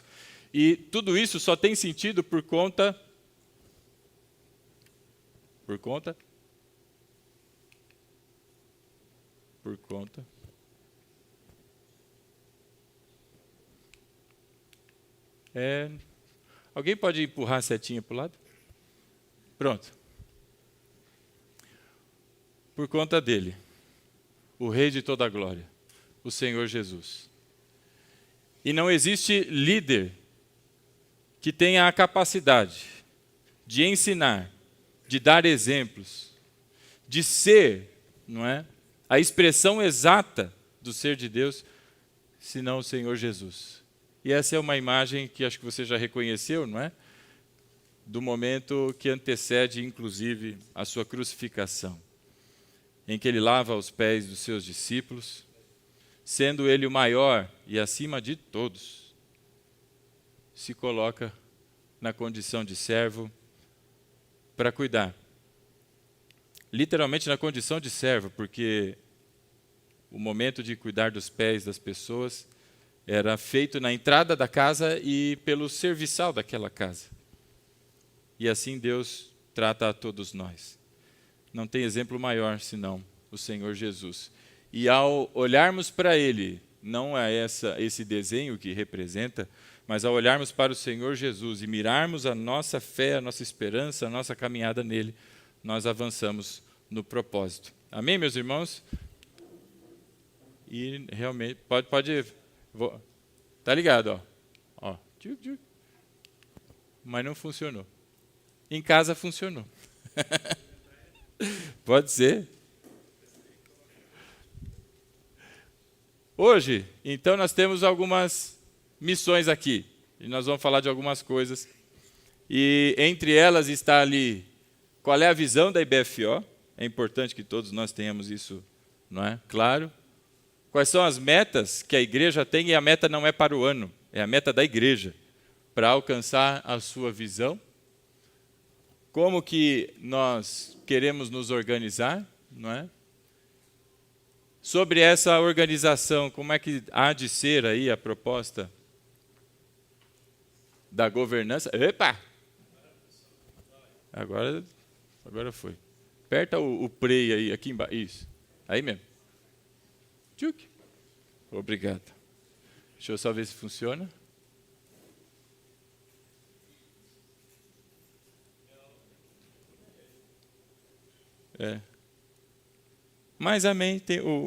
C: E tudo isso só tem sentido por conta Alguém pode empurrar a setinha para o lado? Pronto. Por conta dele, o Rei de toda a glória, o Senhor Jesus. E não existe líder que tenha a capacidade de ensinar, de dar exemplos, de ser, não é, a expressão exata do ser de Deus, senão o Senhor Jesus. E essa é uma imagem que acho que você já reconheceu, não é? Do momento que antecede, inclusive, a sua crucificação, em que ele lava os pés dos seus discípulos, sendo ele o maior e acima de todos, se coloca na condição de servo para cuidar literalmente na condição de servo, porque o momento de cuidar dos pés das pessoas era feito na entrada da casa e pelo serviçal daquela casa. E assim Deus trata a todos nós. Não tem exemplo maior senão o Senhor Jesus. E ao olharmos para Ele, não é esse desenho que representa, mas ao olharmos para o Senhor Jesus e mirarmos a nossa fé, a nossa esperança, a nossa caminhada nele, nós avançamos no propósito. Amém, meus irmãos? E realmente, pode tá ligado, ó. Mas não funcionou. Em casa funcionou. Pode ser. Hoje, então, nós temos algumas missões aqui. E nós vamos falar de algumas coisas. E entre elas está ali, qual é a visão da IBFO? É importante que todos nós tenhamos isso, não é? Claro. Quais são as metas que a igreja tem? E a meta não é para o ano, é a meta da igreja, para alcançar a sua visão. Como que nós queremos nos organizar, não é? Sobre essa organização, como é que há de ser aí a proposta da governança? Epa! Agora foi. Aperta o play aí, aqui embaixo. Isso. Aí mesmo. Tchuc. Obrigado. Deixa eu só ver se funciona. Mas amém, tem